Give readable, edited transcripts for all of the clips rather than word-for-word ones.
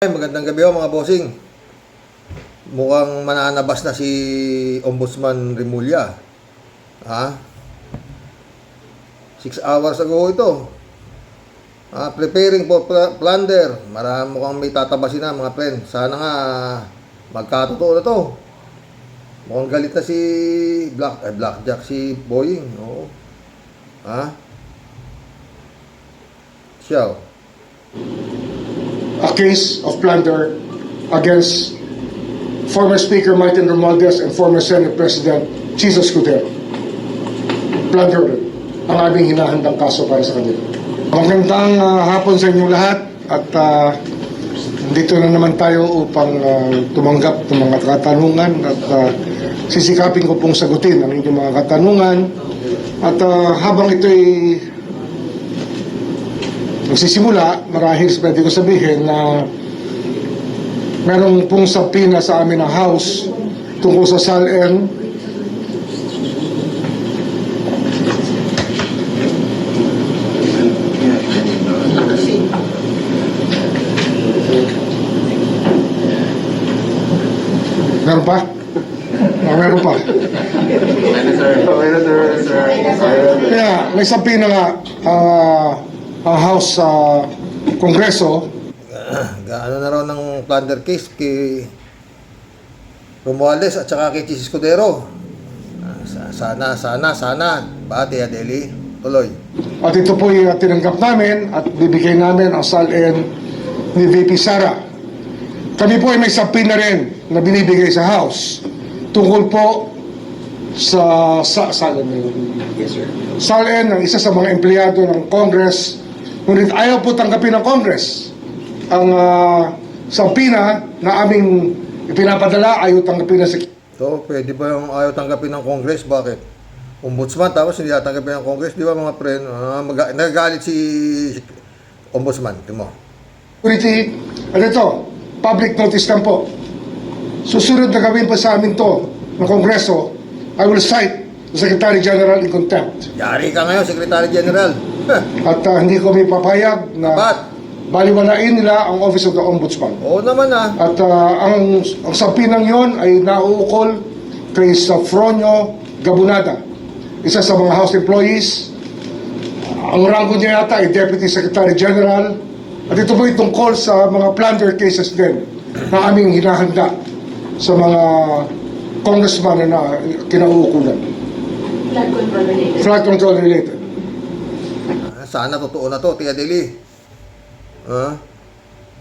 Magandang gabi mga bossing. Mukhang mananabas na si Ombudsman Remulla. 6 hours ago ito. Preparing for plunder. Mukhang may tatabasin na mga friend. Sana nga magkatotoo na to. Mukhang galit na si Blackjack, si Boying. Oo. Siya. A case of plunder against former Speaker Martin Romualdez and former Senate President Jesus Escudero. Plunder ang aming hinahandang kaso para sa kanila. Magandang hapon sa inyong lahat at dito na naman tayo upang tumanggap ng mga katanungan at sisikapin ko pong sagutin ang inyong mga katanungan at habang ito'y magsisimula, marahil pwede ko sabihin na meron pong sabina sa amin ng House tungkol sa SALN. Meron pa? Meron pa. Kaya, may sabina nga ang House sa Kongreso. Gaano na raw ng plunder case kay Romualdez at saka kay Jesus Escudero. Sana. Pati Adeli, tuloy. At ito po yung tinanggap namin at bibigay namin ang SALN ni VP Sara. Kami po ay may sabina rin na binibigay sa House tungkol po sa SALN. Yes, sir. SALN ng isa sa mga empleyado ng Congress. Ngunit ayaw po tanggapin ng Congress ang sabina na aming ipinapadala, ayaw tanggapin na sa... So, pwede ba yung ayaw tanggapin ng Congress? Bakit? Ombudsman, tapos hindi tanggapin ng Congress, di ba mga friend? Nagagalit si Ombudsman, timo. Security, ano ito? Public notice lang po. Susunod na gawin pa sa amin to ng Kongreso, I will cite the Secretary General in contempt. Yari ka ngayon, Secretary General. At hindi ko may papayag na baliwalain nila ang Office of the Ombudsman. Oo naman At ang sabinang yon ay nauukol kay Safronio Gabunada, isa sa mga House employees. Ang ranggo niya yata ay Deputy Secretary General. At ito po tungkol sa mga plunder cases din na aming hinahanda sa mga congressman na kinauukulan. Flood control related. Sana totoo na to, Tia Deli.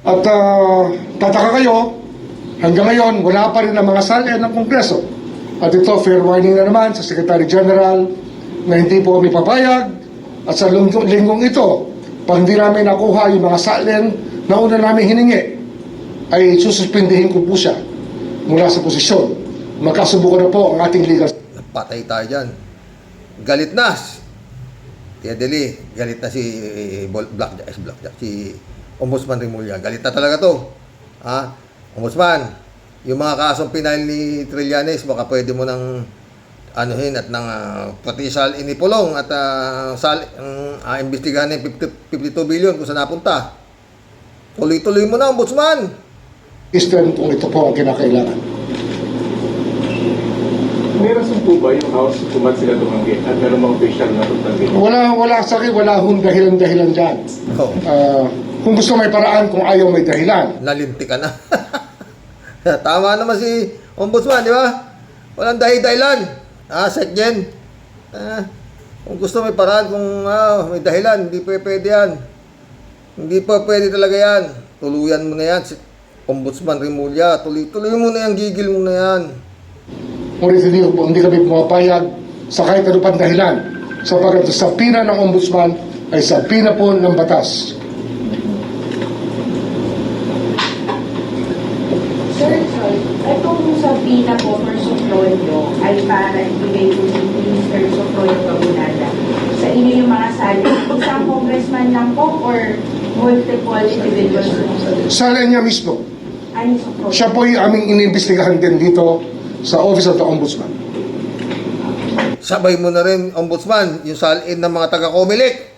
At tataka kayo, hanggang ngayon, wala pa rin ang mga SALN ng Kongreso. At ito, fair warning na naman sa Secretary General na hindi po kami papayag. At sa linggong ito, pag hindi namin nakuha yung mga SALN na una namin hiningi, ay sususpindihin ko po siya mula sa posisyon. Magkasubukan na po ang ating legal. Patay tayo dyan. Galit na. Tia Deli, galit na si Blackjack, si Ombudsman Remulla. Galit na talaga to. Ombudsman, yung mga kasong pinail ni Trillanes, baka pwede mo nang anuhin at nang pati SALN inipulong at imbestigahan ng 52 billion kung saan napunta. Tuloy-tuloy mo na, Ombudsman. Eastern kung ito po ang kinakailangan. May rason po ba yung House kung ba't sila tumanggi at meron mga official na tumanggi? Wala sa akin, wala hong dahilan dyan. Kung gusto may paraan, kung ayaw may dahilan. Nalinti ka na. Tama naman si Ombudsman, di ba? Walang dahilan. Sekjen. Kung gusto may paraan, kung may dahilan, hindi pwede yan. Hindi pa pwede talaga yan. Tuluyan mo na yan, si Ombudsman Remulla. Tuloy mo na yan, gigil mo na yan. Ngunit hindi kami pumapayag sa kahit ano pang dahilan sapagkat sa sabina ng Ombudsman ay sabina po ng batas. Sir, itong sabina po for Sofroyo ay para ibigay po si Mr. Sofroyo Gabunada. Sa inyo yung mga sali, isang congressman lang po or multiple individuals po? SALN niya mismo. Ay, Sofroyo. Siya po yung aming inimbestigahan din dito sa Office of the Ombudsman. Sabay mo na rin, Ombudsman, yung SALN ng mga taga-Comelec.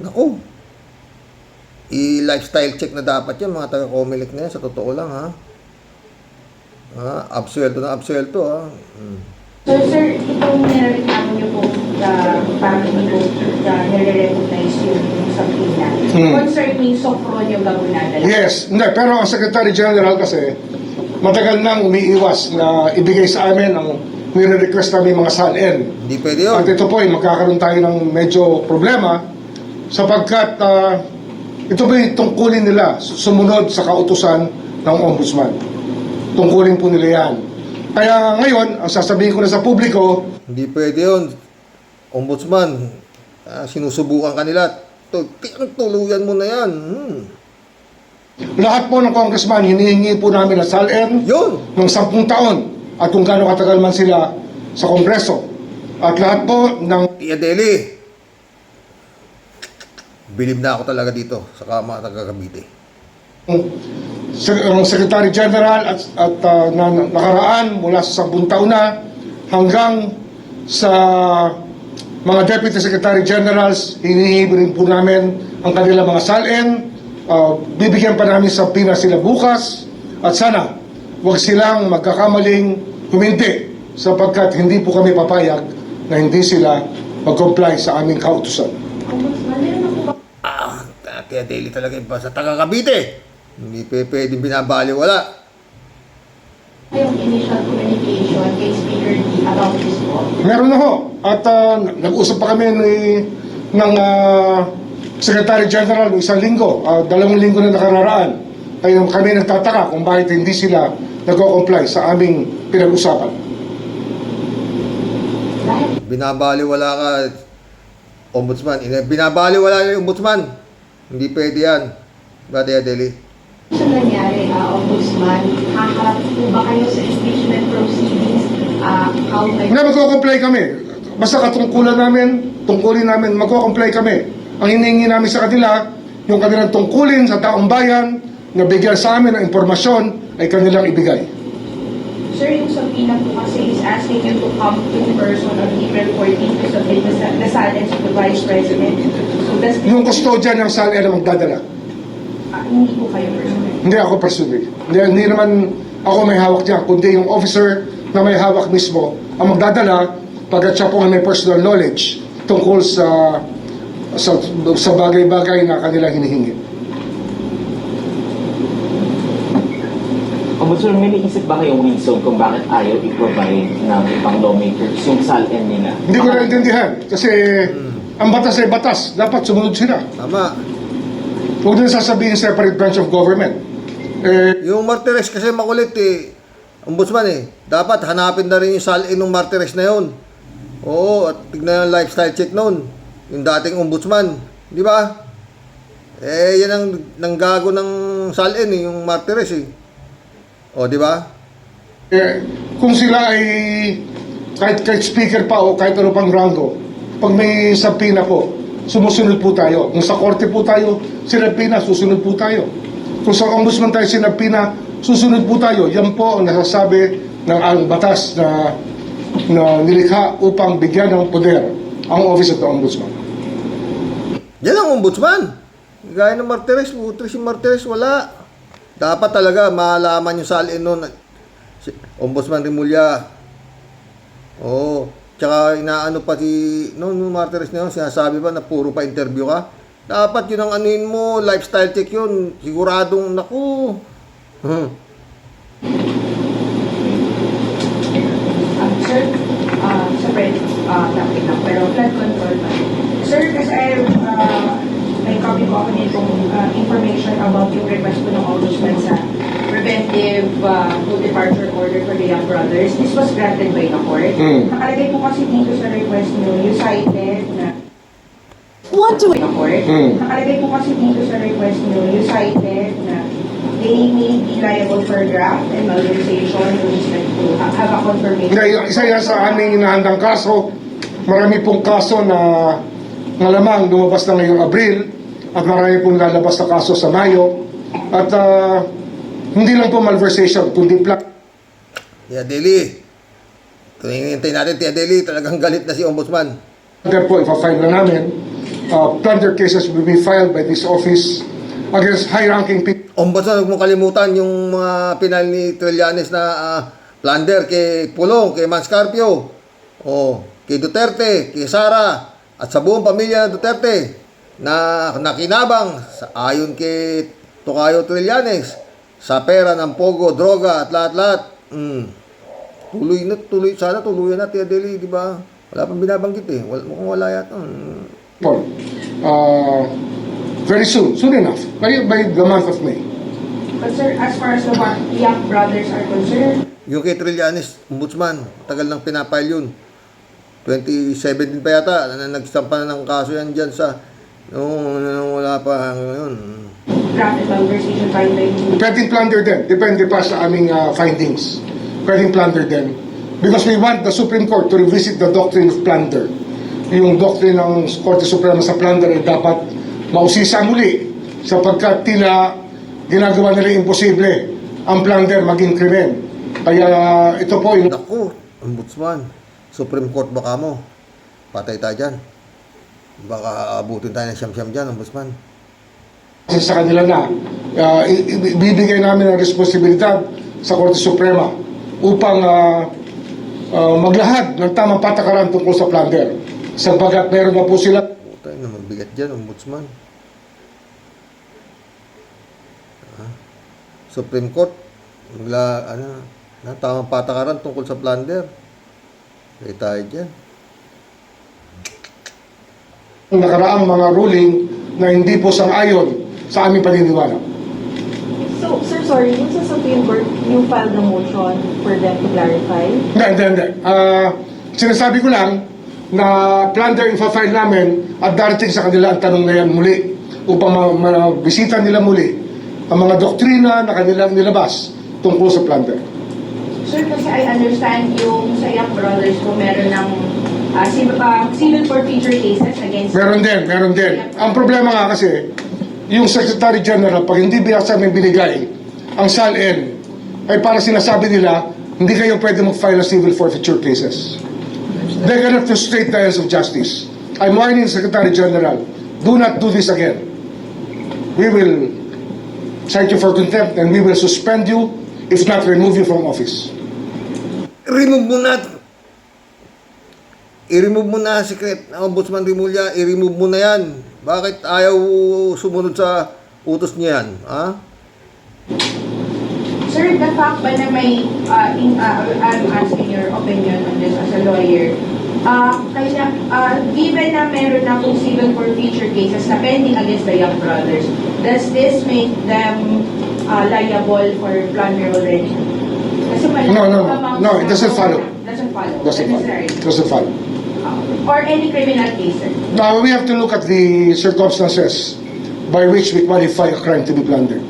Naku. I-lifestyle check na dapat yan, mga taga-Comelec na yan, sa totoo lang, ha? Absuelto na absuelto, ha? So, sir, itong nireklamo niyo po parang hindi po nire-recognize yung subpoena. Concerning Sofronio Lagunada. Yes, hindi, pero ang Secretary General kasi matagal nang umiiwas na ibigay sa amin ang nire-request namin mga SALN. Hindi pwede yun. At ito po ay magkakaroon tayo ng medyo problema sapagkat ito po yung tungkulin nila sumunod sa kautusan ng Ombudsman. Tungkulin po nila yan. Kaya ngayon, ang sasabihin ko na sa publiko, Hindi pwede yun. Ombudsman, sinusubukan kanila. Tuluyan mo na yan. lahat po ng congressman, hinihingi po namin na SALN Yun! ng 10 taon at kung gaano katagal man sila sa Kongreso. At lahat po ng Tia Deli, bilib na ako talaga dito sa kama taga Cavite. ang Secretary General at na nakaraan mula sa 10 taon na hanggang sa mga Deputy Secretary Generals, hinihingi rin po namin ang kanilang mga SALN. Bibigyan pa namin sa Pinas sila bukas at sana huwag silang magkakamaling huminti sapagkat hindi po kami papayag na hindi sila mag-comply sa aming kautusan. Tia Deli talaga yung sa taga Cavite. Hindi pwedeng binabaliwala. Yung initial communication kay Speaker D about this po. Meron na ho. At nag-usap pa kami ng Secretary General ng 1 linggo, 2 linggo na nakararaan. Kaya kami nagtataka kung bakit hindi sila nag-comply sa aming pinag-usapan. Binabaliwala ka, Ombudsman. Binabaliwala yung Ombudsman. Hindi pwede yan. Ba, Tia Deli? Sa nangyari, Ombudsman, haharap po ba kayo sa impeachment proceedings? How may... Hindi, mag-comply kami. Basta katungkulin namin, mag-comply kami. Ang hinihingi namin sa kanila, yung kanilang tungkulin sa taong bayan, na bigyan sa amin ng impormasyon, ay kanilang ibigay. Sir, yung subpoena po kasi is asking you to come in person on April 14 to submit the silence of the Vice President. So, does Yung custodian ng SALN na magdadala. hindi po kayo personal? Hindi ako personally. Hindi naman ako may hawak diyan, kundi yung officer na may hawak mismo ang magdadala pagkat siya po ang may personal knowledge tungkol sa bagay-bagay na kanilang hinihingi. Ombudsman, may naisip ba kayong reason kung bakit ayaw i-provide ng ibang lawmakers yung SALN nila? Hindi ko naintindihan kasi ang batas ay batas. Dapat sumunod sila. Tama. Huwag din sasabihin separate branch of government. Yung Martires kasi makulit Ombudsman Dapat hanapin na rin yung salin ng Martires na yun. Oo, at tignan yung lifestyle check noon. Yung dating Ombudsman. Di ba? Yan ang nanggago ng salin yung Martires O, di ba? Kung sila ay kahit speaker pa o kahit ano pang rango, pag may subpoena po, sumusunod po tayo. Kung sa korte po tayo, sinabpina, susunod po tayo. Kung sa ombudsman tayo sinabpina, susunod po tayo. Yan po ang nasasabi ng ang batas na nilikha upang bigyan ng poder ang Office of the Ombudsman. Yan ang Ombudsman. Gaya ng Martires, si Martires wala. Dapat talaga malaman yung salin nun. Si Ombudsman Rimulya. Oo. Tsaka inaano pa noon Martires na yun, sinasabi ba na puro pa interview ka? Dapat yun ang anuin mo, lifestyle check yun. Siguradong, naku. Sir, separate topic lang, pero flood control pa. Sir, kasi may copy ko ako nitong information about yung request ko ng Ombudsman sa preventive full departure order for the young brothers. This was granted by the court. Nakalagay po kasi dito sa request nyo, you cited na the court. Nakalagay po kasi dito sa request nyo, you cited na they may be liable for graft and malversation with respect to have a confirmation. Isa yan sa aming inahandang kaso. Marami pong kaso na malamang lumabas na ngayong Abril at marami pong lalabas na kaso sa Mayo. At hindi lang po malversation, kundi Tia Deli. Kung hinihintay natin, Tia Deli, talagang galit na si Ombudsman. Therefore, ipa-file na namin. Plunder cases will be filed by this office against high-ranking people. Ombudsman, huwag mong kalimutan yung mga pinal ni Trillanes na plunder kay Pulong, kay Manscarpio, kay Duterte, kay Sara, at sa buong pamilya ng Duterte na nakinabang ayon kay Tocayo Trillanes sa pera ng pogo, droga at lahat-lahat. Tuloy, sana tuluyan na, Tia Deli, di ba? Wala pang binabanggit eh. Mukhang wala yata. Very soon enough, by the month of May. But sir, as far as the young brothers are concerned, Yung kay Trillanes, ombudsman, tagal nang pinapile yun. 2017 pa yata, nagsampa na ng kaso yan dyan sa, nung wala pa ngayon. draft conversation by the Pwedeng plunder din. Depende pa sa aming findings. Pwedeng plunder din. Because we want the Supreme Court to revisit the doctrine of plunder. Yung doctrine ng Korte Suprema sa plunder ay dapat mausisa muli sapagkat tila ginagawa nila imposible ang plunder maging krimen. Kaya ito po yung... Naku, ombudsman, Supreme Court baka mo. Patay tayo dyan. Baka abutin tayo ng siyam-siyam dyan, ombudsman. sa kanila na ibibigay namin ang responsibilidad sa Korte Suprema upang maglahad ng tamang patakaran tungkol sa plunder. Sapagkat meron na po sila Putay na mabigat dyan, ombudsman. Supreme Court, tamang patakaran tungkol sa plunder. Patay tayo dyan. nakaraang mga ruling na hindi po sang-ayon sa aming paniniwala. So, sir, sorry, yung sa Supreme Court, yung filed na motion for them to clarify? Hindi. Sinasabi ko lang na plunder i-file namin at darating sa kanila ang tanong na yan muli upang mabisita nila muli ang mga doktrina na kanilang nilabas tungkol sa plunder. Sir, kasi I understand yung sa young brothers ko meron ng civil forfeiture cases against... Meron din. Ang problema nga kasi, yung Secretary General, pag hindi binasa may binigay, ang SALN, ay para sinasabi nila, hindi kayo pwede mag-file ng civil forfeiture cases. They cannot frustrate the ends of justice. I'm warning the Secretary General, do not do this again. We will cite you for contempt and we will suspend you, if not remove you from office. I-remove mo na, Ombudsman Rimulya, i-remove mo na yan. Bakit ayaw sumunod sa utos niya yan? Ha? Sir, the fact ba na may, I'm asking your opinion on this as a lawyer, given na meron na kung civil forfeiture cases na pending against the young brothers, does this make them liable for plunder already? Kasi No, it doesn't follow. Doesn't follow. Or any criminal case, sir? Now, we have to look at the circumstances by which we qualify a crime to be plundered.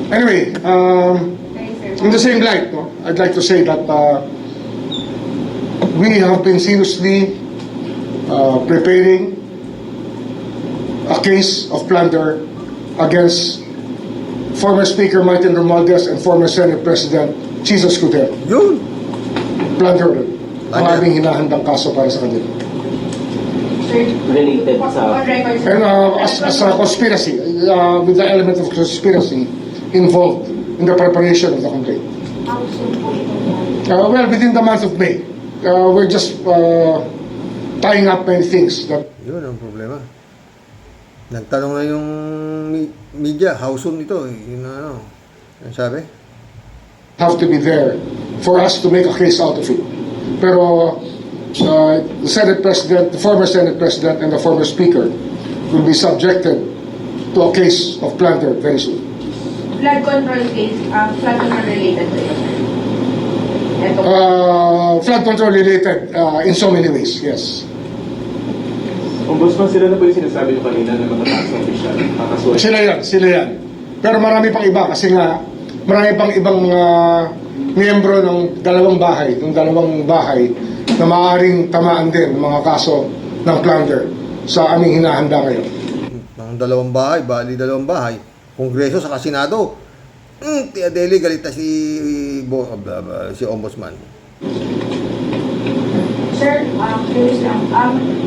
Anyway, in the same light, I'd like to say that we have been seriously preparing a case of plunder against former Speaker Martin Romualdez and former Senate President Jesus Escudero. Yun. Plunder ang aming hinahandang kaso para sa kanila. Sir, Related sa- on record, sir. And as a conspiracy, with the element of conspiracy involved in the preparation of the complaint. How soon po ito? Well, within the month of May, we're just tying up many things that Yun ang problema. Nagtanong na yung media, how soon ito? Yun ano. Ano sabi? have to be there for us to make a case out of it. Pero the Senate President, the former Senate President, and the former Speaker will be subjected to a case of plunder very soon. Flood control case, flood control related to ito, sir. Ito po. Flood control related in so many ways, yes. Ombudsman, sila na po yung sinasabi nyo kanina na matataas ng opisyal. Kakasuhan. Sila yan. Pero marami pang iba kasi nga marami pang ibang miyembro ng dalawang bahay na maaaring tamaan din ng mga kaso ng plunder sa aming hinahanda ngayon. Ng dalawang bahay, bali dalawang bahay. Kongreso sa Senado. Tia Deli, galit na si Ombudsman. Sir, curious lang.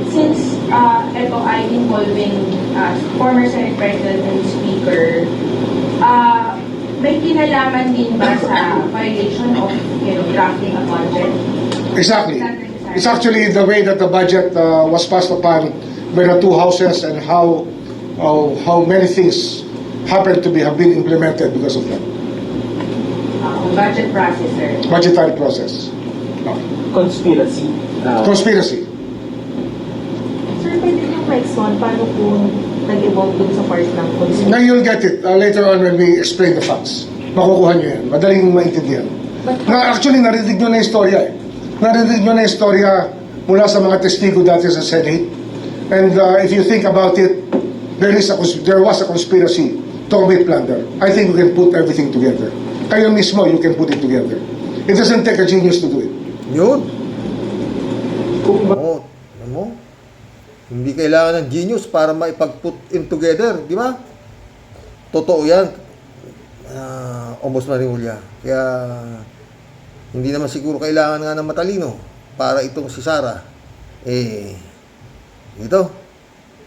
Since ito ay involving former Senate President and Speaker, may kinalaman din ba sa violation of, drafting a budget? Exactly. It's actually the way that the budget was passed upon by the two houses and how many things happened to have been implemented because of that. Budget process, sir. Budgetary process. No. Conspiracy. Conspiracy. Sir, pwede nyo ma-explain paano po nag-evolve dun sa part ng conspiracy? Now you'll get it later on when we explain the facts. Makukuha nyo yan. Madaling maintindihan. Actually, narinig nyo na yung istorya eh. Narinig nyo na yung istorya mula sa mga testigo dati sa Senate. And if you think about it, there was a conspiracy to commit plunder. I think we can put everything together. Kayo mismo, you can put it together. It doesn't take a genius to do it. Yun. Oo. Alam mo? Hindi kailangan ng genius para maipag-put in together. Di ba? Totoo yan. Ombudsman Rimulya. Kaya, hindi naman siguro kailangan nga ng matalino para itong si Sara, ito,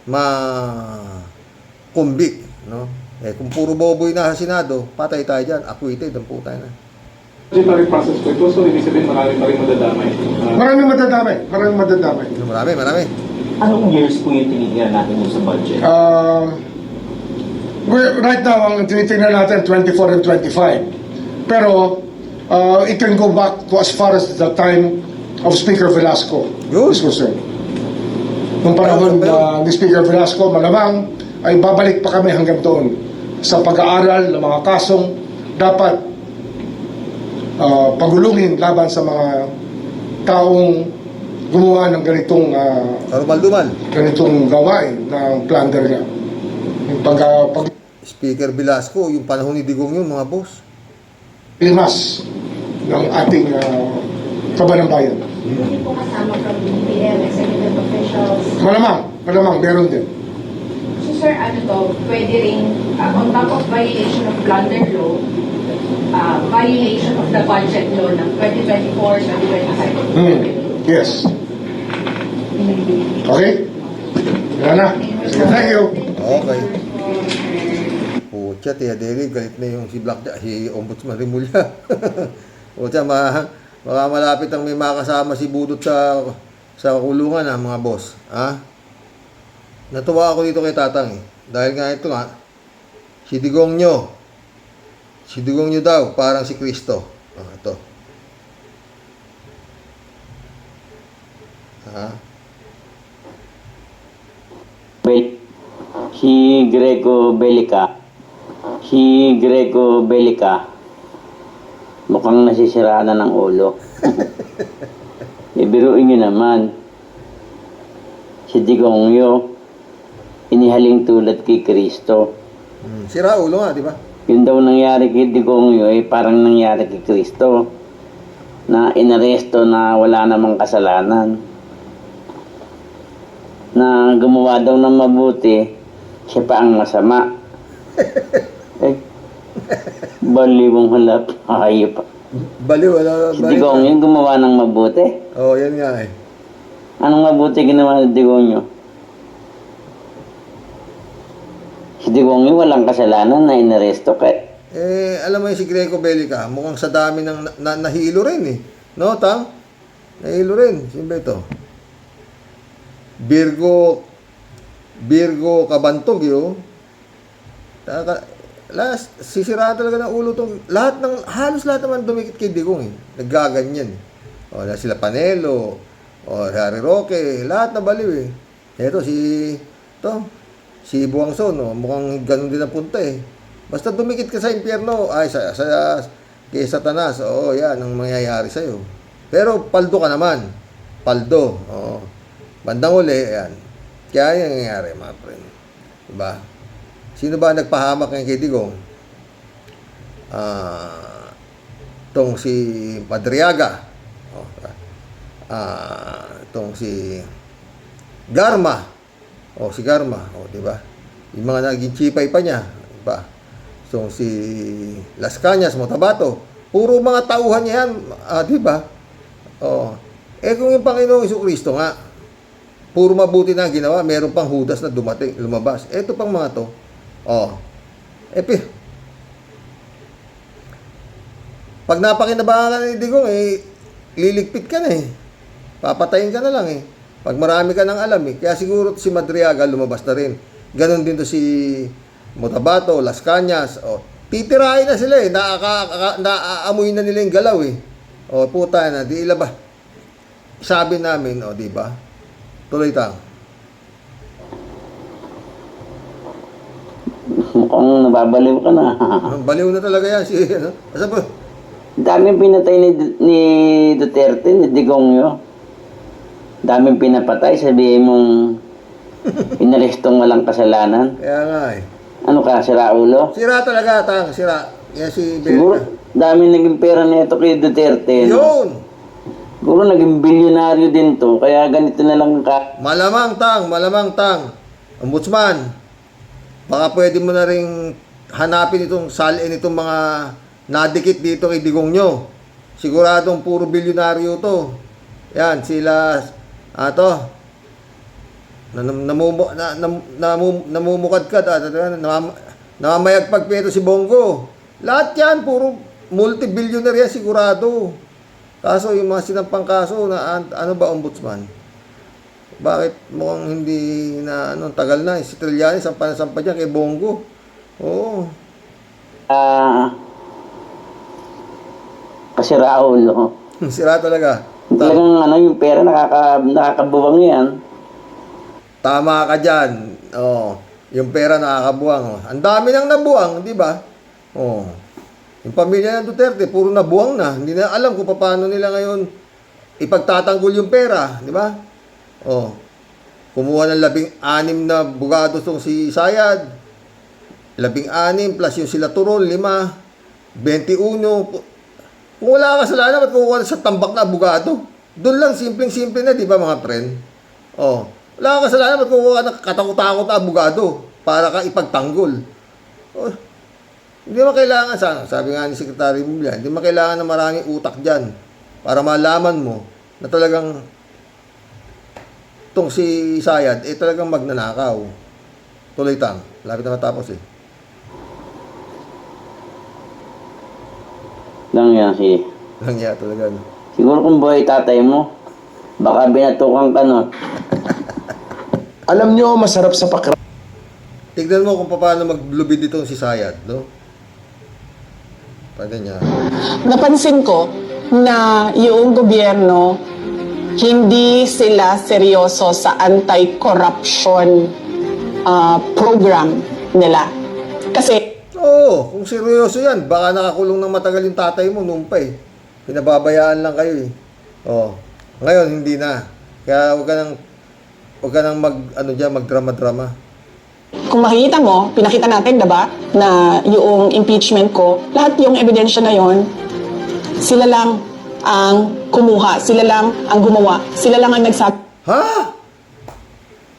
ma-convict, no? Kung puro boboy na sa Senado, patay tayo dyan, acquitted, ang puta na. Budgetary process po ito, so ibig sabihin marami pa rin madadamay. Maraming madadamay. Maraming madadamay. Marami. Anong years po yung tinignan natin yung sa budget? Right now, ang tinitingnan natin 24 and 25. Pero, it can go back to as far as the time of Speaker Velasco Yun. is concerned. Nung panahon ni Speaker Velasco, malamang ay babalik pa kami hanggang doon sa pag-aaral ng mga kasong dapat pagulungin laban sa mga taong gumawa ng ganitong ganitong gawain ng plunder niya. Yung Speaker Velasco, yung panahon ni Digong yun, mga boss. pilimas ng ating kaban ng bayan. Hindi po kasama from BPM, executive officials. Malamang, meron din. So sir, pwede rin, on top of violation of plunder law, violation of the budget law ng 2024-2025. Yes. Okay? Yan na. Sige, thank you. Okay. Pucha, Tia Deli, galit na yung si Ombudsman Rimulya. Pucha, baka malapit ang may makasama si Budot sa kulungan, mga boss. Natuwa ako dito kay Tatang eh. Dahil nga ito nga, si Digong nyo daw, parang si Kristo. Ito. Si Greco Bellica mukhang nasisiraan na ng ulo. Ibiruin nyo naman, si Digong inihaling tulad kay Kristo. Sira ulo nga, di ba? Yun daw nangyari kay Digong parang nangyari kay Kristo na inaresto na wala namang kasalanan, na gumawa daw ng mabuti, siya pa ang masama. Baliwang halap, hayop. Baliw, Si Digong gumawa ng mabuti. Oo, yan nga eh. Anong mabuti ginawa ni Digong? Si Digong walang kasalanan na inaresto ka. Alam mo yung si Greco Bellica, mukhang sa dami ng nahilo rin eh. No, Tang? Nahilo rin. Sino ba ito? Virgo Kabantog yun. Sisiraan talaga ng ulo tong halos lahat naman dumikit kay Digong eh. Naggaganyan. O sila Panelo, o Harry Roque, lahat na baliw eh. Eto si Buangson, mukhang ganun din ang punta eh. Basta dumikit ka sa impyerno, kay Satanas, yan ang mangyayari sa'yo. Pero paldo ka naman. Paldo. Bandang uli, yan. Kaya yung nangyayari, mga friend. Diba? Sino ba nagpahamak ngayon kay Digong? Itong si Madriaga. Itong si Garma. Si Garma. Diba? Yung mga naging chipay pa niya. Diba? So, si Las Cañas, Motabato, puro mga tauhan niya yan, di ba? Oh. Kung yung Panginoong Jesucristo nga, puro mabuti na ginawa, meron pang Judas na dumating, lumabas. Ito pang mga to. Oh. Pag napakinabangan ka ni Digong, liligpit ka na eh. Papatayin ka na lang eh. Pag marami ka nang alam eh. Kaya siguro si Madriaga lumabas na rin. Ganon din to si Motabato, Las Cañas. Oh. Titirahin na sila eh. Naaamoy na nila yung galaw eh. O puta na, di ilaba. Sabi namin, o di ba? Tuloy tang. Mukhang nababaliw ka na. Baliw na talaga yan si ano. Asa po? Daming pinatay ni Duterte, ni Digongyo. Daming pinapatay, sabihin mong inarestong walang kasalanan. Kaya nga eh. Ano ka, sira ulo? Sira talaga, tang, sira. Yan si Siguro, daming naging pera nito kay Duterte. No? Yun! Siguro naging bilyonaryo din to, kaya ganito na lang ka. Malamang tang. Ombudsman, baka pwede mo na rin hanapin itong salin itong mga nadikit dito kay Digong nyo. Siguradong puro bilyonaryo to. Yan, sila, namumukadkad, namamayagpag pa ito si Bongo. Lahat yan, puro multi-billionaire yan sigurado. Kaso yung mga sinampang kaso na ano ba ombudsman? Bakit mukhang hindi na tagal na si Trillanes ang panasampa dyan kay Bongo. Oo. Kasira ulo. Sira talaga. Talagang yung pera nakakabuwang yan. Tama ka dyan. Oh, yung pera nakakabuwang. Oh. Ang dami nang nabuwang, di ba? Oh. Yung pamilya ng Duterte, puro nabuwang na. Hindi na alam kung paano nila ngayon ipagtatanggol yung pera, di ba? Oh. Kumuha ng 16 na bugado tong si Sayad. 16 plus yung sila Turon, 5. 21. Kung wala ka kasalanan, ba't kukuha sa tambak na bugado? Doon lang, simpleng-simple na, di ba mga friend? Oh. Wala ka kasalanan, ba't kukuha ng katakot-takot na bugado para ka ipagtanggol? Oh. Hindi mo kailangan, sabi nga ni Secretary Bublia, hindi mo kailangan na maraming utak dyan para malaman mo na talagang itong si Sayad, talagang magnanakaw. Tuloy tang. Lapit na matapos eh. Langya talaga. No? Siguro kung buhay tatay mo, baka binatukan ka nun. Alam nyo, masarap sa pakiramdam. Tignan mo kung paano maglubid itong si Sayad, no? Pwede niya. Napansin ko na yung gobyerno hindi sila seryoso sa anti-corruption program nila. Kasi Oo, kung seryoso yan, baka nakakulong ng matagal yung tatay mo noon pa eh. Pinababayaan lang kayo eh. Oh. Ngayon, hindi na. Kaya huwag ka nang magdrama-drama. kung makikita mo, pinakita natin, diba, na yung impeachment ko, lahat yung ebidensya na yon, sila lang ang kumuha, sila lang ang gumawa, sila lang ang nagsabi. Ha?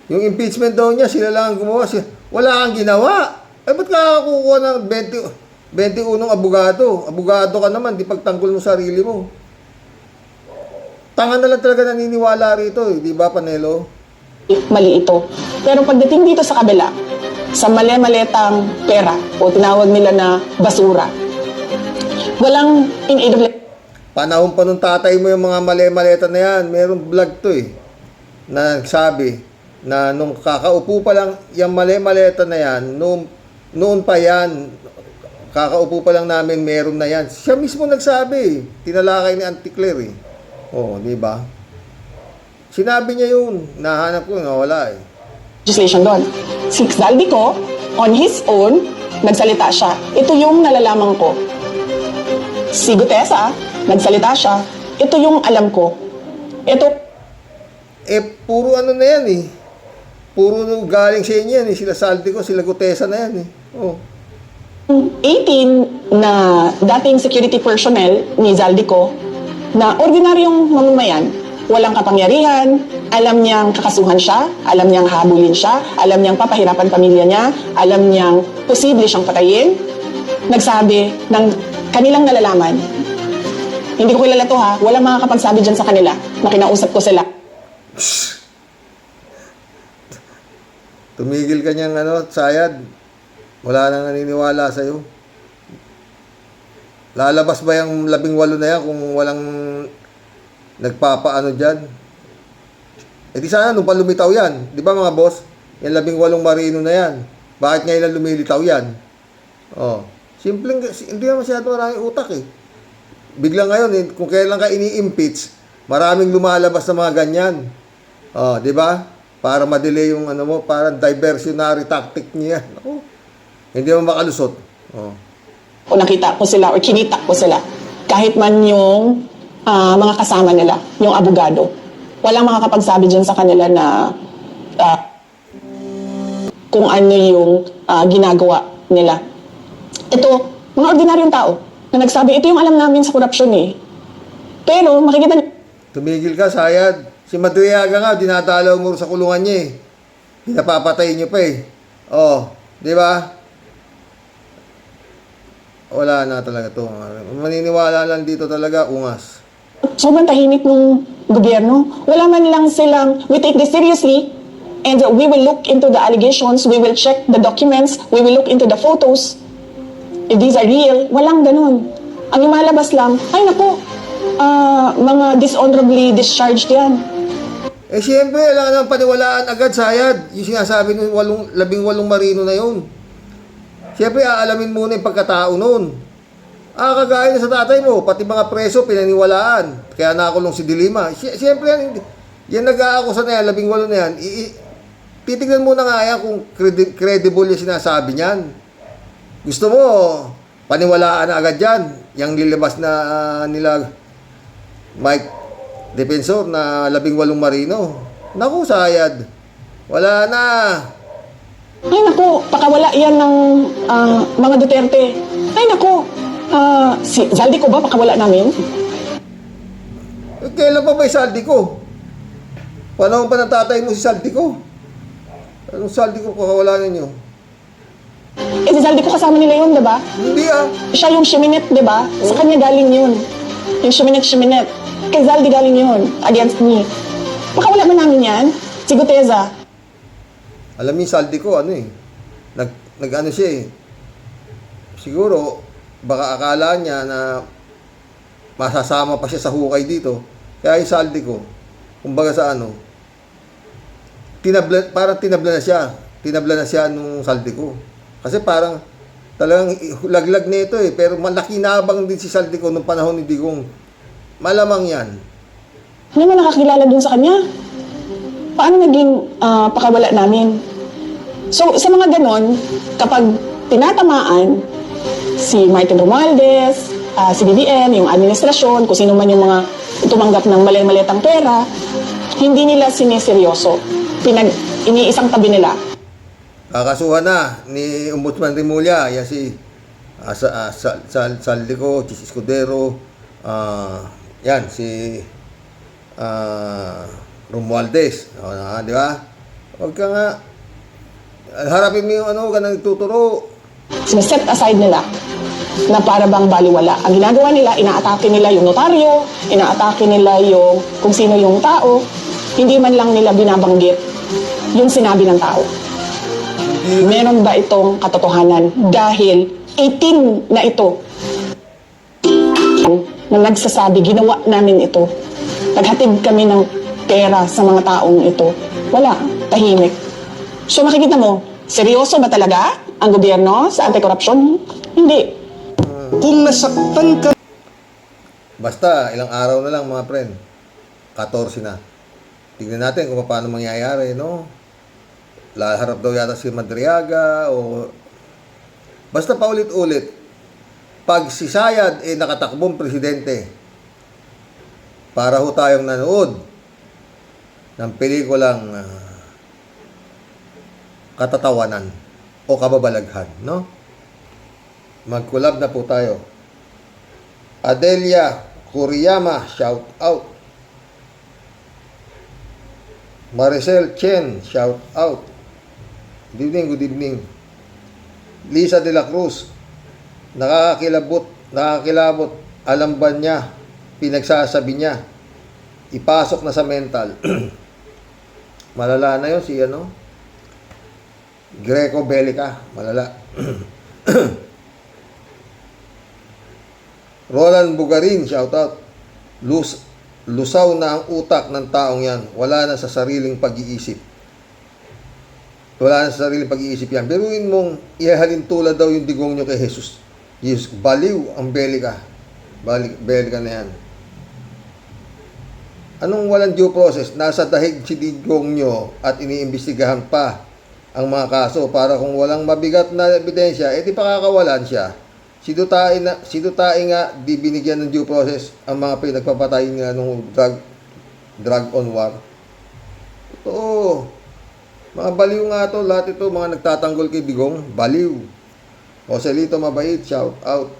Yung impeachment daw niya, sila lang ang gumawa. Wala kang ginawa. Ba't ka kukuha ng 21 abogado? Abogado ka naman, di pagtanggol mo sarili mo. Tanga na lang talaga naniniwala rito, di ba, Panelo? Mali ito. Pero pagdating dito sa kabila, sa mali-maletang pera, o tinawag nila na basura, walang in aid of Panahon pa nung tatay mo yung mga mali-maleta na yan, merong vlog to eh, na nagsabi na nung kakaupo pa lang yung mali-maleta na yan, noon pa yan, kakaupo pa lang namin meron na yan. Siya mismo nagsabi, tinalakay ni Auntie Claire eh. Oo, di ba? Sinabi niya yun, nahanap ko, wala eh. legislation doon. Si Zaldico, on his own, nagsalita siya. Ito yung nalalaman ko. Si Gutesa, nagsalita siya. Ito yung alam ko. Ito, Puro ano na yan eh. Puro galing sa inyo yan eh. Sila Zaldico, sila Gutesa na yan eh. Oh. 18 na dating security personnel ni Zaldico na ordinaryong mamamayan, walang kapangyarihan, alam niyang kakasuhan siya, alam niyang habulin siya, alam niyang papahirapan pamilya niya, alam niyang posible siyang patayin. nagsabi ng kanilang nalalaman. Hindi ko kilala to ha. Walang makakapagsabi dyan sa kanila na kinausap ko sila. Tumigil ka niyang sayad. Wala nang naniniwala sa'yo. Lalabas ba yung 18 na yan kung walang nagpapaano dyan? Eh di sana nung pa lumitaw yan. Di ba mga boss? Yung 18 marino na yan. Bakit ngayon lang lumilitaw yan? Oh. Simpleng, hindi naman masyado maraming utak eh. Biglang ngayon, kung kailan ka ini-impeach, maraming lumalabas na mga ganyan. Oh, di ba? Para ma-delay yung mo, parang diversionary tactic niya. Ako, hindi mo makalusot. Oh. O nakita ko sila or kinita ko sila. Kahit man yung mga kasama nila, yung abogado. Walang makakapagsabi dyan sa kanila na kung ano yung ginagawa nila. Ito, mga ordinaryong tao na nagsabi, ito yung alam namin sa korupsyon eh. Pero makikita niyo, Tumigil ka, sayad. Si Madriaga nga, dinadalaw mo sa kulungan niya eh. Pinapapatay niyo pa eh. Oh, di ba? Wala na talaga to. Maniniwala lang dito talaga, ungas. sobrang tahimik ng gobyerno. Wala man lang silang, we take this seriously and we will look into the allegations, we will check the documents, we will look into the photos. If these are real, walang ganun. Ang lumalabas lang, ay naku, mga dishonorably discharged yan. Eh siyempre, kailangan ng paniwalaan agad, sayad. Yung sinasabi ng 18 marino na yun. Siyempre, aalamin muna yung pagkatao nun. Kagaya na sa tatay mo, pati mga preso, pinaniwalaan. Kaya nakulong si Dilima. Siyempre, yan nag-aakusa na yan, 18 na yan. Titignan muna nga yan kung credible yung sinasabi niyan. Gusto mo, paniwalaan na agad yan. Yung lilabas na nila Mike Defensor na 18 marino. Naku, sayad. Wala na. Ay naku, pakawala yan ng mga Duterte. Ay naku, si Zaldi ko ba pakawala namin? Eh, kailan pa ba yung saldi ko? Panahon pa ng tatay mo si saldi ko? Anong saldi ko kakawala ninyo? Eh si Zaldi ko kasama nila yun, diba? Hindi ah. Siya yung Shiminet, diba? Sa kanya galing yun. Yung Shiminet. Kay Zaldi galing yun, against me. Pakawala ba namin yan? Si Guteza. Alam niyo yung saldi ko, nag-ano siya eh. Siguro, baka akala niya na masasama pa siya sa hukay dito. Kaya yung saldi ko, kumbaga sa parang tinabla na siya. Tinabla na siya nung saldi ko. Kasi parang talagang laglag na ito eh. Pero malaki nabang din si saldi ko nung panahon ni Digong. Malamang yan. Ano mo nakakilala dun sa kanya? Paano naging pakawala namin? So, sa mga ganon, kapag tinatamaan si Martin Romualdez, si BBM, yung administrasyon, kung sino man yung mga tumanggap ng mali-malitang pera, hindi nila sineseryoso. Iniisang tabi nila. Kakasuhan na ni Ombudsman Rimulya, yan si Saldico, Chis Escudero, yan si Romualdez, di ba? Huwag ka nga harapin mo yung ka nang tuturo. Sineset aside nila na para bang baliwala. Ang ginagawa nila, inaatake nila yung notaryo, inaatake nila yung kung sino yung tao, hindi man lang nila binabanggit yung sinabi ng tao. Meron ba itong katotohanan? Dahil 18 na ito na nagsasabi, ginawa namin ito. Naghatid kami ng pera sa mga taong ito. Wala, tahimik. So makikita mo, seryoso ba talaga ang gobyerno sa anti-corruption? Hindi. Kung nasaktan ka... Basta, ilang araw na lang mga friend. 14 na. Tignan natin kung paano mangyayari, no? Laharap daw yata si Madriaga o... Basta paulit-ulit. Pag si Sayad nakatakbong presidente, para ho tayong nanood ng pelikulang katatawanan o kababalaghan, no? Mag-collab na po tayo. Adelia Kuriyama, shout out. Maricel Chen, shout out. Good evening, good evening. Lisa de la Cruz, nakakilabot, alam ba niya, pinagsasabi niya, ipasok na sa mental. Malala na yun si Greco Bellica, malala. Roland Bugarin, shoutout. Lusaw na ang utak ng taong yan. Wala na sa sariling pag-iisip. Wala na sa sariling pag-iisip yan. Biruin mong ihahalin tulad daw yung digong nyo kay Jesus. Baliw ang Bellica. Bellica na yan. Anong walang due process? Nasa dahig si digong nyo at iniimbestigahan pa ang mga kaso para kung walang mabigat na ebidensya, edi pakakawalan siya. Si Dutai nga di binigyan ng due process ang mga pinagpapatay nga nung drug on war. Totoo. Mga baliw nga to, lahat ito, mga nagtatanggol kay Digong, baliw. Joselito Mabait, shout out.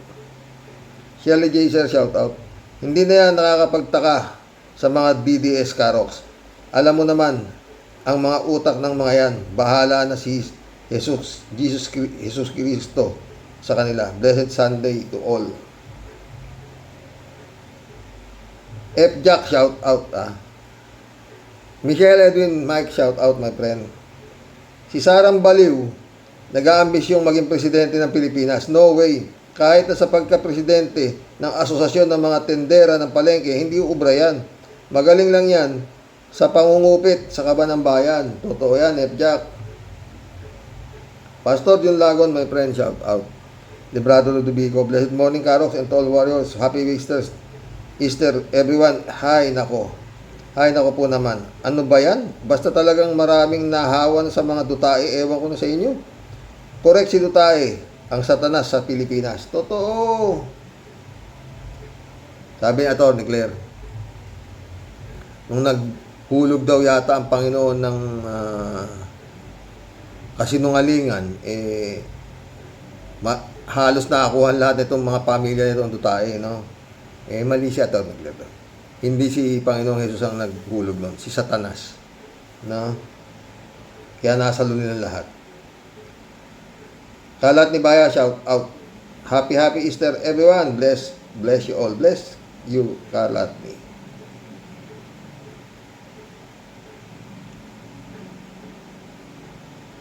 Shelly Jaser, shout out. Hindi na yan nakakapagtaka sa mga DDS Karoks. Alam mo naman, ang mga utak ng mga yan, bahala na si Jesus Cristo sa kanila. Blessed Sunday to all. F. Jack, shout out. Michelle Edwin, Mike, shout out, my friend. Si Sarang Baliw, nag-aambisyong maging presidente ng Pilipinas. No way. Kahit na sa pagka-presidente ng asosasyon ng mga tendera ng palengke, hindi ubra yan. Magaling lang yan sa pangungupit sa kaban ng bayan. Totoo yan, F. Jack. Pastor John Lagon, my friend, shout out. Librado Ludovico, blessed morning, Karoks and all warriors. Happy Easter, everyone. Hi, nako po naman. Ano ba yan? Basta talagang maraming nahawan sa mga Dutai, ewan ko na sa inyo. Correct si Dutai, ang satanas sa Pilipinas. Totoo. Sabi ni Atty. Claire, nung naghulog daw yata ang Panginoon ng kasinungalingan, halos nakakuha lahat itong mga pamilya nito ang Dutai, no? Mali siya, Atty. Claire. Hindi si Panginoong Jesus ang naghulog nun, si Satanas. No? Kaya nasa lunin ng lahat. Kalat ni Baya, shout out. Happy Easter, everyone. Bless you all. Bless you, Kalat ni.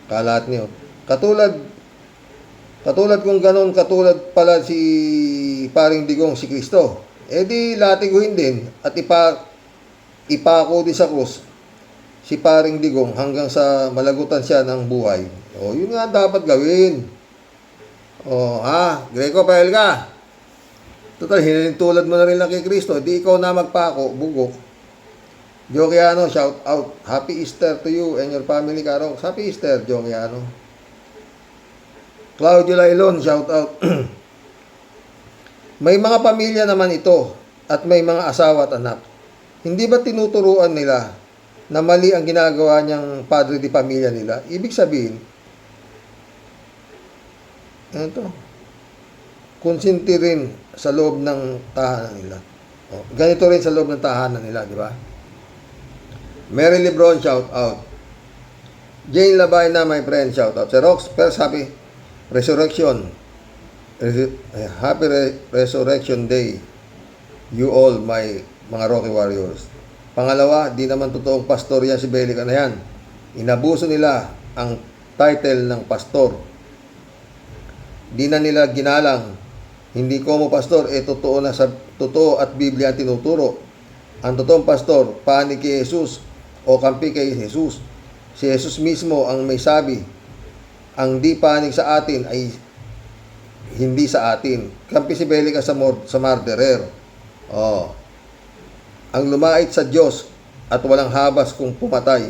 Kalat niyo. Katulad kung ganon, katulad pala si Paring Digong, si Kristo. Di latiguhin din at ipako din sa krus si Paring Digong hanggang sa malagutan siya ng buhay. Yun nga dapat gawin. Greco Bellica. Total, hinalintulad mo na rin lang kay Kristo. Di ikaw na magpako, bugok. Jokiano, shout out. Happy Easter to you and your family, Karoks. Happy Easter, Jokiano. Claudio Lailon, shout out. May mga pamilya naman ito at may mga asawa at anak. Hindi ba tinuturuan nila na mali ang ginagawa niyang padre di pamilya nila? Ibig sabihin, konsinti rin sa loob ng tahanan nila. Ganito rin sa loob ng tahanan nila, di ba? Mary Lebron, shout out. Jane Labayna, my friend, shout out. Si Rox, first happy Happy Resurrection Day, you all, my mga Rocky Warriors. Pangalawa, di naman totoong pastor yan si Bellica na yan. Inabuso nila ang title ng pastor. Di na nila ginalang. Hindi ko mo pastor, totoo at Biblia ang tinuturo. Ang totoong pastor, panig kay Jesus o kampi kay Jesus. Si Jesus mismo ang may sabi, ang di panig sa atin ay hindi sa atin. Kampi si Bellica sa murderer. Ang lumait sa Diyos at walang habas kung pumatay.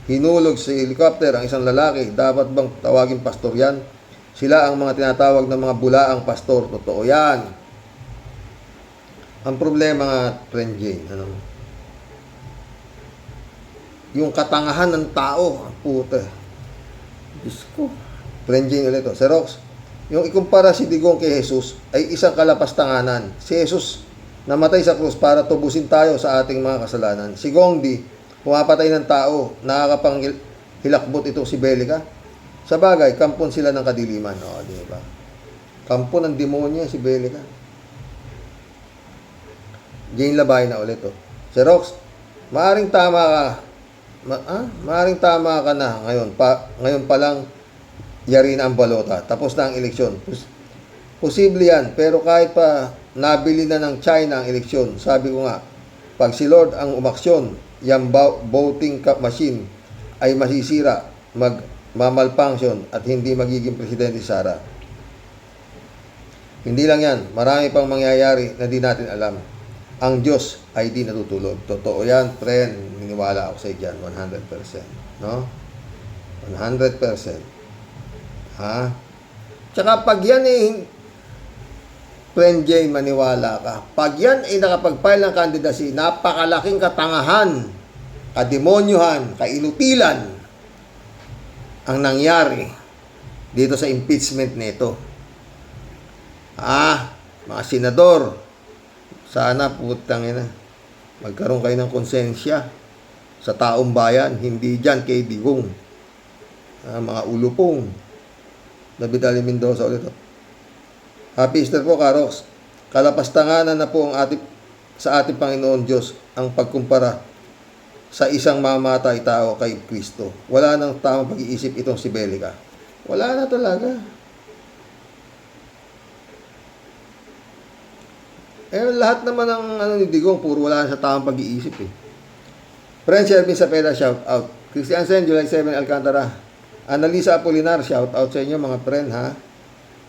Hinulog sa helicopter ang isang lalaki. Dapat bang tawagin pastor yan? Sila ang mga tinatawag ng mga bulaang pastor. Totoo yan. Ang problema nga, friend Jane, yung katangahan ng tao, puta. Diyos ko. Friend Jane ulit. Si Rox, yung ikumpara si Digong kay Jesus ay isang kalapastanganan. Si Jesus namatay sa krus para tubusin tayo sa ating mga kasalanan. Si Gongdi, pumapatay ng tao, nakakapanghilakbot ito si Bellica. Sa bagay, kampon sila ng kadiliman. Di ba? Kampo ng demonyo si Belica. Jane Labay na ulit, oh. Si Rox, maaring tama ka. Maaring tama ka na ngayon pa lang yari na ang balota. Tapos na ang eleksyon. Posible yan, pero kahit pa nabili na ng China ang eleksyon, sabi ko nga, pag si Lord ang umaksyon, yung voting machine ay masisira, malfunction at hindi magiging presidente si Sara. Hindi lang yan, marami pang mangyayari na di natin alam. Ang Diyos ay di natutulog. Totoo yan, friend. Niniwala ako sa dyan, 100%. No? 100%. Ha? Tsaka pag yan friend Jane, maniwala ka. Pag yan ay nakapag-file ng candidacy, napakalaking katangahan, kademonyohan, kainutilan ang nangyari dito sa impeachment nito. Mga senador, sana putang ina, magkaroon kayo ng konsensya sa taong bayan, hindi dyan kay Digong. Mga ulupong. David Ali Mendoza ulit. Happy Easter po, Karox. Kalapastanganan na po sa ating Panginoon Diyos ang pagkumpara sa isang mamatay tao kay Kristo. Wala nang tamang pag-iisip itong si Belica. Wala na talaga. Lahat naman ng ni Digong, puro wala sa tamang pag-iisip eh. Friend Shervin Sapeda, shout out. Christian Sen, July 7, Alcantara. Annalisa Apolinar, shout out sa inyo mga friend, ha.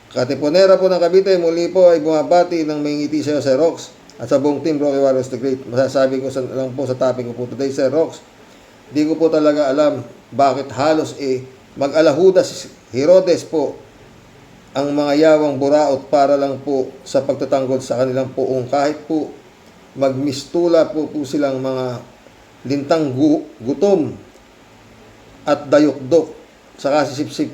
Katipunera po ng Cavite, muli po ay bumabati ng may ngiti sa Rox at sa buong team Rocky Warriors the Great. Masasabi ko lang po sa topic ko po today, Sir Rox, di ko po talaga alam bakit halos mag-alahudas Herodes po ang mga yawang buraot para lang po sa pagtatanggol sa kanilang poong, kahit po magmistula po silang mga lintang gutom at dayok-dok sa kasisipsip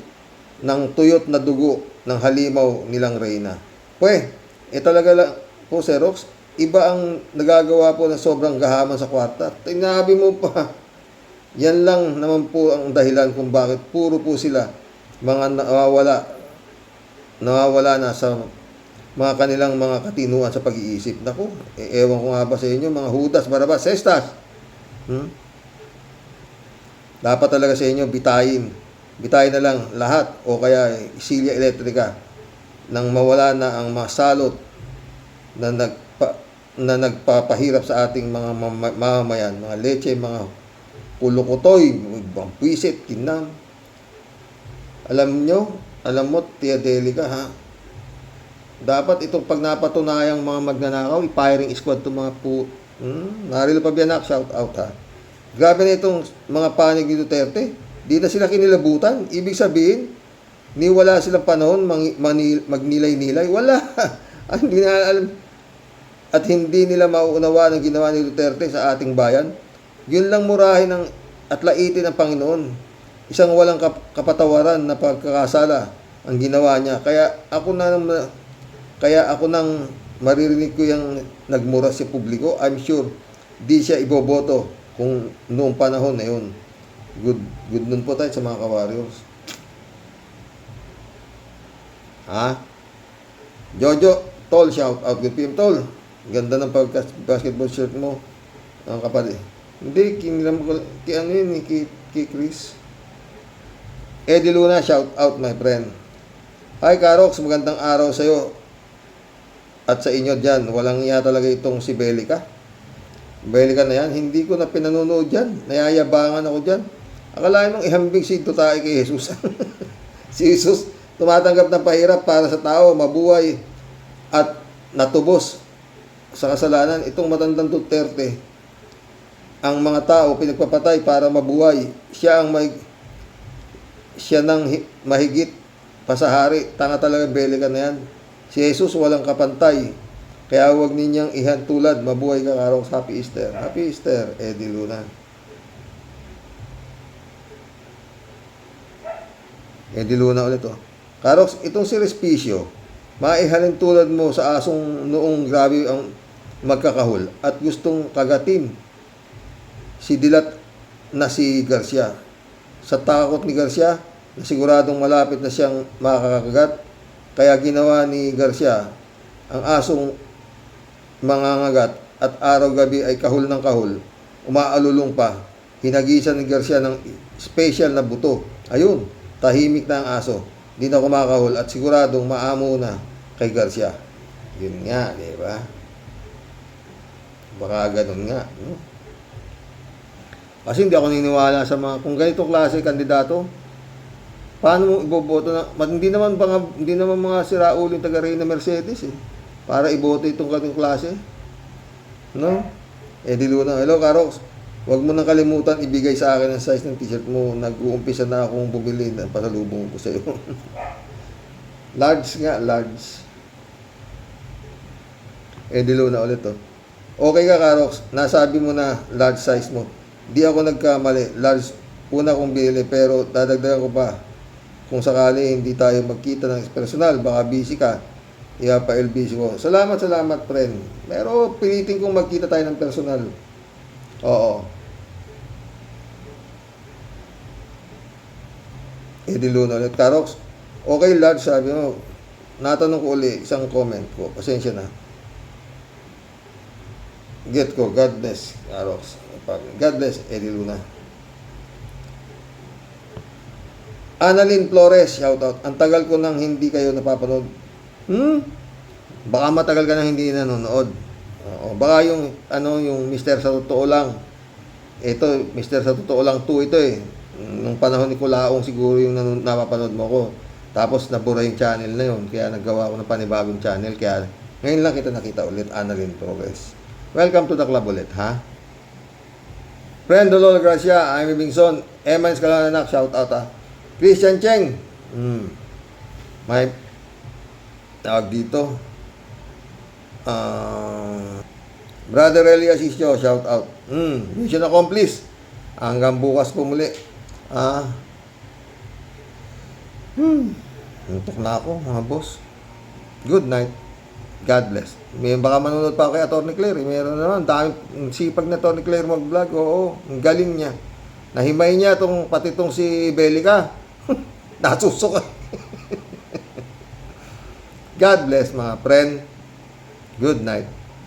ng tuyot na dugo ng halimaw nilang reyna. Talaga lang po, Sir Rox, iba ang nagagawa po ng sobrang gahaman sa kwarta. Tinabi mo pa, yan lang naman po ang dahilan kung bakit puro po sila mga nawawala na sa mga kanilang mga katinuan sa pag-iisip. Naku, ewan ko nga ba sa inyo, mga Judas, Barabas, Cestas. Dapat talaga sa inyo, bitayin na lang lahat o kaya silya elektrika nang mawala na ang mga salot na nagpapahirap sa ating mga mamamayan, mga leche, mga kulukotoy, pwisit, kinam. Alam mo, Tia Delica, ha? Dapat itong pag napatunayang mga magnanakaw, i-firing squad itong mga Narilo Pabianak, shout out, ha? Grabe na itong mga panig ni Duterte. Di na sila kinilabutan. Ibig sabihin, wala silang panahon magnilay-nilay. Wala. Hindi na alam. At hindi nila mauunawa ng ginawa ni Duterte sa ating bayan. Yun lang murahin at laitin ng Panginoon. Isang walang kapatawaran na pagkakasala ang ginawa niya. Kaya ako nang maririnig ko yung nagmura sa publiko, I'm sure di siya iboboto kung noong panahon na yun. Good nun po tayo sa mga ka-warriors. Ha? Jojo, Tol, shout out. Good PM, Tol. Ganda ng basketball shirt mo. Ang kapatid. Hindi, kay Chris. Eddie Luna, shout out, my friend. Hi, Karox, magandang araw sa'yo. At sa inyo dyan, walang iya talaga itong si Belica. Belica na yan, hindi ko na pinanunood dyan. Nayayabangan ako dyan. Akalain mong ihambing si Tutay kay Jesus. Si Jesus, tumatanggap ng pahirap para sa tao, mabuhay at natubos sa kasalanan. Itong matandang Duterte, ang mga tao pinagpapatay para mabuhay. Siya nang mahigit pasahari. Tanga talaga Belica na yan. Si Jesus walang kapantay. Kaya huwag ninyang ihantulad. Mabuhay ka, Karox. Happy Easter. Happy Easter, Eddie Luna. Eddie Luna ulit, oh. Karox, itong si Respicio, maihalin tulad mo sa asong noong grabe ang magkakahol at gustong kagatin si dilat na si Garcia. Sa takot ni Garcia, na siguradong malapit na siyang makakagat, Kaya ginawa ni Garcia ang asong mangangagat at araw-gabi ay kahul ng kahul, umaalulong pa. Hinagisan ni Garcia ng special na buto. Ayun, tahimik na ang aso. Di na kumakahol at siguradong maamo na kay Garcia. Yun nga, di ba? Baka ganun nga. Kasi hindi ako niniwala sa mga, kung ganitong klase kandidato, paano mo iboboto na, hindi naman mga siraulo yung taga-Reyna Mercedes eh, para iboto itong ganitong klase. No? Eddie Luna, hello Karox, huwag mo nang kalimutan ibigay sa akin ang size ng t-shirt mo, nag-uumpisa na akong bumili ng pasalubong ko sa iyo. Large nga, large. Eddie Luna ulit to. Okay ka Karox, nasabi mo na large size mo. Di ako nagkamali, large una kong binili pero dadagdagan ko pa. Kung sakali hindi tayo magkita ng personal, baka busy ka. Pa LBC ko. Salamat, friend. Pero pilitin kong magkita tayo ng personal. Oo. Eddie Luna ulit. Karox, okay large sabi mo. Natanong ko uli isang comment ko. Pasensya na. Get ko. God bless. Karox. God bless, Eddie Luna. Annalyn Flores, shoutout. Ang tagal ko nang hindi kayo napapanood. Baka matagal ka nang hindi nanonood. Oo, baka yung Mr. Sa Totoo Lang. Ito, Mr. Sa Totoo Lang 2 ito eh. Nung panahon ni Kulaong siguro yung napapanood mo ko. Tapos nabura yung channel na yun. Kaya naggawa ko ng panibagong channel. Kaya ngayon lang kita nakita ulit, Annalyn Flores. Welcome to the club ulit, ha? Friend Dolor Gracia, I'm Bingson. Emans Kalananak, shout out ha. Christian Cheng. May tawag dito. Brother Eli Asisio, shout out. Mission accomplished. Hanggang bukas po muli. Antok na ako, mga boss. Good night. God bless. May baka manonood pa kay Atty. Claire. Meron naman. Dami sipag na Atty. Claire mag-vlog. Oo. Ang galing niya. Nahimay niya pati itong si Belica. Nasusok. God bless mga friend. Good night.